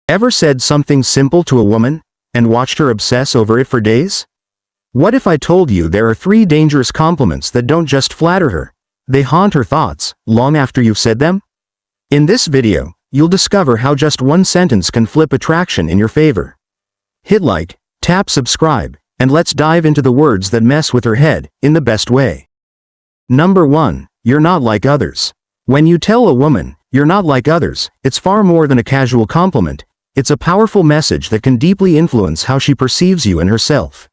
Ever said something simple to a woman, and watched her obsess over it for days? What if I told you there are 3 dangerous compliments that don't just flatter her, they haunt her thoughts, long after you've said them? In this video, you'll discover how just one sentence can flip attraction in your favor. Hit like, tap subscribe, and let's dive into the words that mess with her head, in the best way. Number 1. You're not like others. When you tell a woman, you're not like others, it's far more than a casual compliment. It's a powerful message that can deeply influence how she perceives you and herself.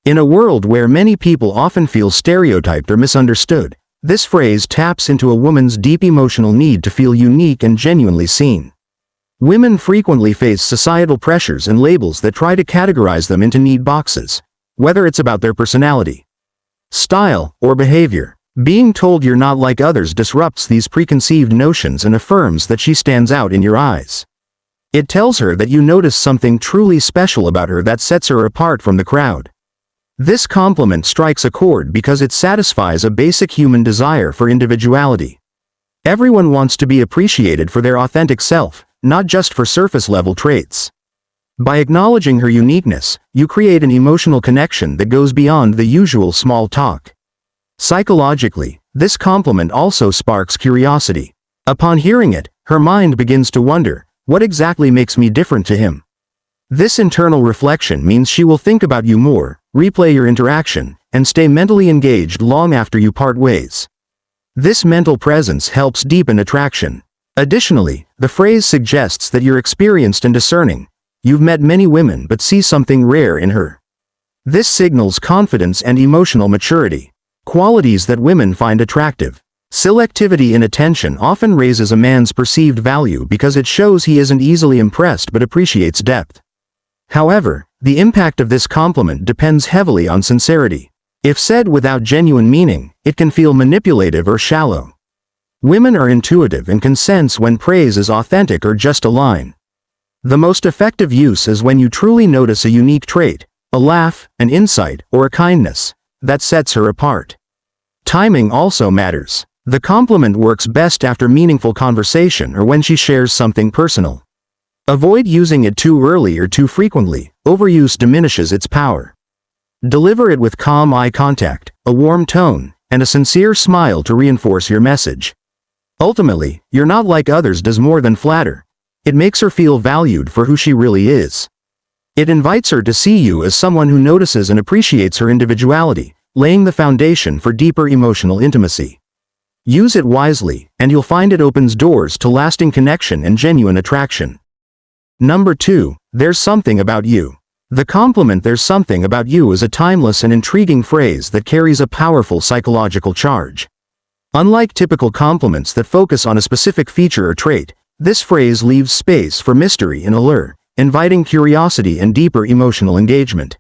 In a world where many people often feel stereotyped or misunderstood, this phrase taps into a woman's deep emotional need to feel unique and genuinely seen. Women frequently face societal pressures and labels that try to categorize them into neat boxes, whether it's about their personality, style, or behavior. Being told you're not like others disrupts these preconceived notions and affirms that she stands out in your eyes. It tells her that you notice something truly special about her that sets her apart from the crowd. This compliment strikes a chord because it satisfies a basic human desire for individuality. Everyone wants to be appreciated for their authentic self, not just for surface-level traits. By acknowledging her uniqueness, you create an emotional connection that goes beyond the usual small talk. Psychologically, this compliment also sparks curiosity. Upon hearing it, her mind begins to wonder, what exactly makes me different to him? This internal reflection means she will think about you more, replay your interaction, and stay mentally engaged long after you part ways. This mental presence helps deepen attraction. Additionally, the phrase suggests that you're experienced and discerning. You've met many women but see something rare in her. This signals confidence and emotional maturity, qualities that women find attractive. Selectivity in attention often raises a man's perceived value because it shows he isn't easily impressed but appreciates depth. However, the impact of this compliment depends heavily on sincerity. If said without genuine meaning, it can feel manipulative or shallow. Women are intuitive and can sense when praise is authentic or just a line. The most effective use is when you truly notice a unique trait, a laugh, an insight, or a kindness that sets her apart. Timing also matters. The compliment works best after meaningful conversation or when she shares something personal. Avoid using it too early or too frequently. Overuse diminishes its power. Deliver it with calm eye contact, a warm tone, and a sincere smile to reinforce your message. Ultimately, you're not like others does more than flatter. It makes her feel valued for who she really is. It invites her to see you as someone who notices and appreciates her individuality, laying the foundation for deeper emotional intimacy. Use it wisely, and you'll find it opens doors to lasting connection and genuine attraction. Number 2. There's something about you. The compliment "there's something about you" is a timeless and intriguing phrase that carries a powerful psychological charge. Unlike typical compliments that focus on a specific feature or trait, this phrase leaves space for mystery and allure, inviting curiosity and deeper emotional engagement.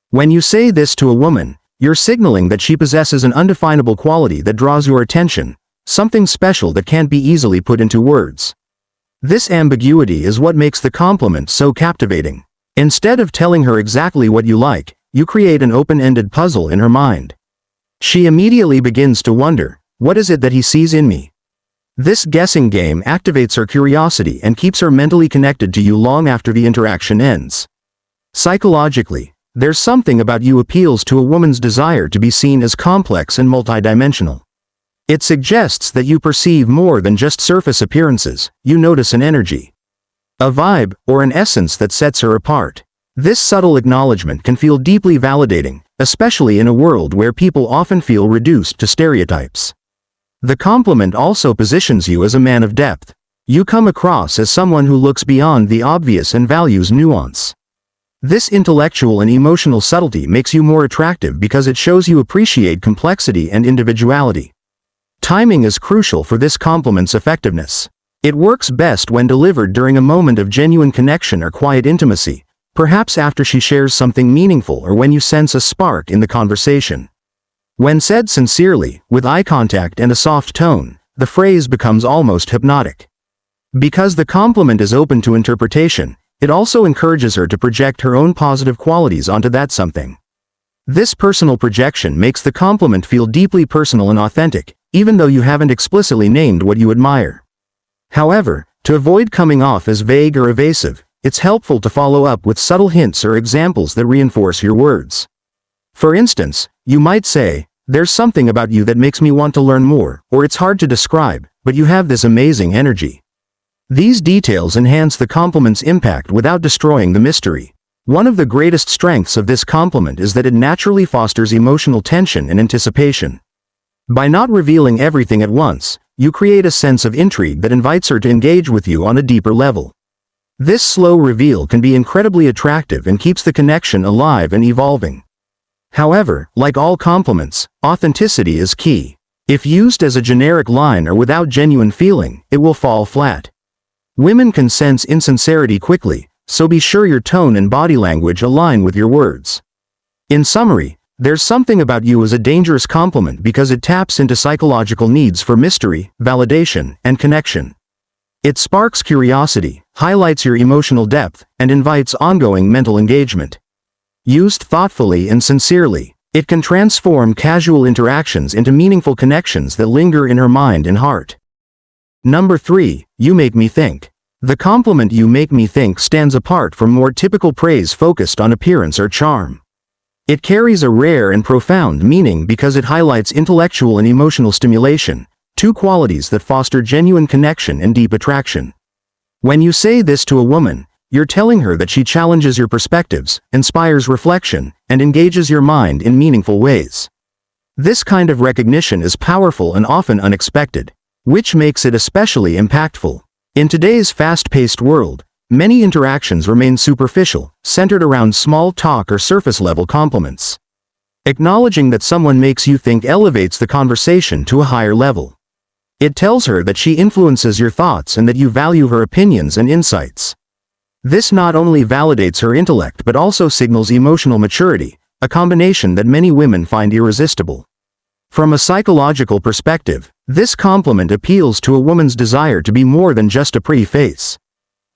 When you say this to a woman, you're signaling that she possesses an undefinable quality that draws your attention, something special that can't be easily put into words. This ambiguity is what makes the compliment so captivating. Instead of telling her exactly what you like, you create an open-ended puzzle in her mind. She immediately begins to wonder, what is it that he sees in me? This guessing game activates her curiosity and keeps her mentally connected to you long after the interaction ends. Psychologically, "there's something about you" appeals to a woman's desire to be seen as complex and multidimensional. It suggests that you perceive more than just surface appearances. You notice an energy, a vibe, or an essence that sets her apart. This subtle acknowledgement can feel deeply validating, especially in a world where people often feel reduced to stereotypes. The compliment also positions you as a man of depth. You come across as someone who looks beyond the obvious and values nuance. This intellectual and emotional subtlety makes you more attractive because it shows you appreciate complexity and individuality. Timing is crucial for this compliment's effectiveness. It works best when delivered during a moment of genuine connection or quiet intimacy, perhaps after she shares something meaningful or when you sense a spark in the conversation. When said sincerely, with eye contact and a soft tone, the phrase becomes almost hypnotic. Because the compliment is open to interpretation, it also encourages her to project her own positive qualities onto that something. This personal projection makes the compliment feel deeply personal and authentic, even though you haven't explicitly named what you admire. However, to avoid coming off as vague or evasive, it's helpful to follow up with subtle hints or examples that reinforce your words. For instance, you might say, "There's something about you that makes me want to learn more," or "It's hard to describe, but you have this amazing energy." These details enhance the compliment's impact without destroying the mystery. One of the greatest strengths of this compliment is that it naturally fosters emotional tension and anticipation. By not revealing everything at once, you create a sense of intrigue that invites her to engage with you on a deeper level. This slow reveal can be incredibly attractive and keeps the connection alive and evolving. However, like all compliments, authenticity is key. If used as a generic line or without genuine feeling, it will fall flat. Women can sense insincerity quickly, so be sure your tone and body language align with your words. In summary, "There's something about you" is a dangerous compliment because it taps into psychological needs for mystery, validation, and connection. It sparks curiosity, highlights your emotional depth, and invites ongoing mental engagement. Used thoughtfully and sincerely, it can transform casual interactions into meaningful connections that linger in her mind and heart. Number 3, you make me think. The compliment "you make me think" stands apart from more typical praise focused on appearance or charm. It carries a rare and profound meaning because it highlights intellectual and emotional stimulation, two qualities that foster genuine connection and deep attraction. When you say this to a woman, you're telling her that she challenges your perspectives, inspires reflection, and engages your mind in meaningful ways. This kind of recognition is powerful and often unexpected, which makes it especially impactful. In today's fast-paced world, many interactions remain superficial, centered around small talk or surface-level compliments. Acknowledging that someone makes you think elevates the conversation to a higher level. It tells her that she influences your thoughts and that you value her opinions and insights. This not only validates her intellect but also signals emotional maturity, a combination that many women find irresistible. From a psychological perspective, this compliment appeals to a woman's desire to be more than just a pretty face.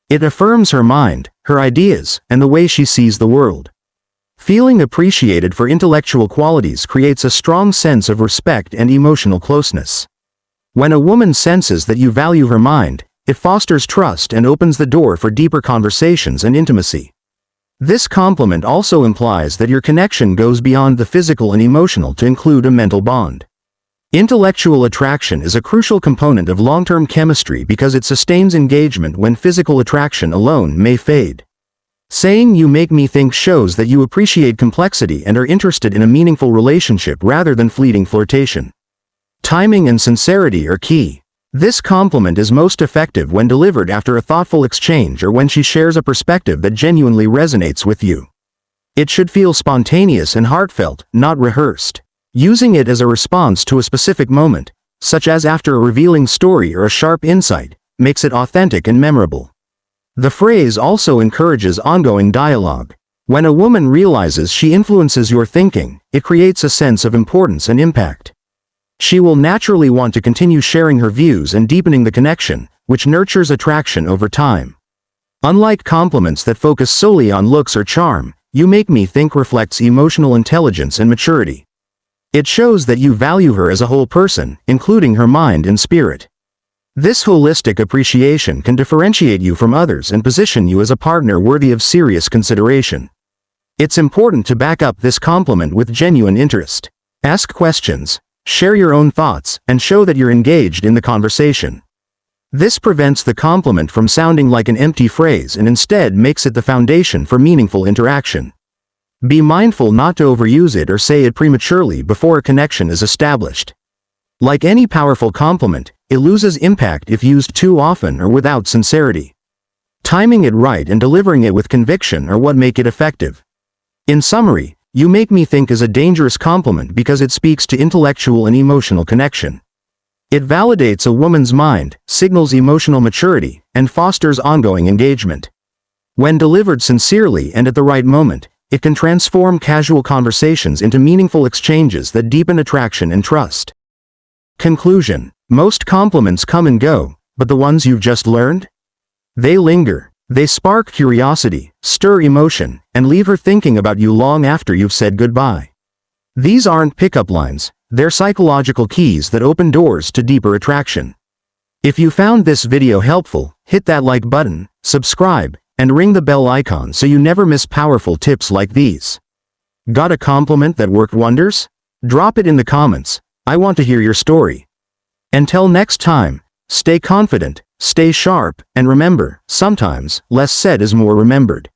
It affirms her mind, her ideas, and the way she sees the world. Feeling appreciated for intellectual qualities creates a strong sense of respect and emotional closeness. When a woman senses that you value her mind, it fosters trust and opens the door for deeper conversations and intimacy. This compliment also implies that your connection goes beyond the physical and emotional to include a mental bond. Intellectual attraction is a crucial component of long-term chemistry because it sustains engagement when physical attraction alone may fade. Saying "you make me think" shows that you appreciate complexity and are interested in a meaningful relationship rather than fleeting flirtation. Timing and sincerity are key. This compliment is most effective when delivered after a thoughtful exchange or when she shares a perspective that genuinely resonates with you. It should feel spontaneous and heartfelt, not rehearsed. Using it as a response to a specific moment, such as after a revealing story or a sharp insight, makes it authentic and memorable. The phrase also encourages ongoing dialogue. When a woman realizes she influences your thinking, it creates a sense of importance and impact. She will naturally want to continue sharing her views and deepening the connection, which nurtures attraction over time. Unlike compliments that focus solely on looks or charm, "you make me think" reflects emotional intelligence and maturity. It shows that you value her as a whole person, including her mind and spirit. This holistic appreciation can differentiate you from others and position you as a partner worthy of serious consideration. It's important to back up this compliment with genuine interest. Ask questions, share your own thoughts, and show that you're engaged in the conversation. This prevents the compliment from sounding like an empty phrase and instead makes it the foundation for meaningful interaction. Be mindful not to overuse it or say it prematurely before a connection is established. Like any powerful compliment, it loses impact if used too often or without sincerity. Timing it right and delivering it with conviction are what make it effective. In summary, "You make me think" is a dangerous compliment because it speaks to intellectual and emotional connection. It validates a woman's mind, signals emotional maturity, and fosters ongoing engagement. When delivered sincerely and at the right moment, it can transform casual conversations into meaningful exchanges that deepen attraction and trust. Conclusion: most compliments come and go, but the ones you've just learned? They linger. They spark curiosity, stir emotion, and leave her thinking about you long after you've said goodbye. These aren't pickup lines, they're psychological keys that open doors to deeper attraction. If you found this video helpful, hit that like button, subscribe, And ring the bell icon so you never miss powerful tips like these. Got a compliment that worked wonders? Drop it in the comments. I want to hear your story. Until next time, stay confident, stay sharp, and remember, sometimes, less said is more remembered.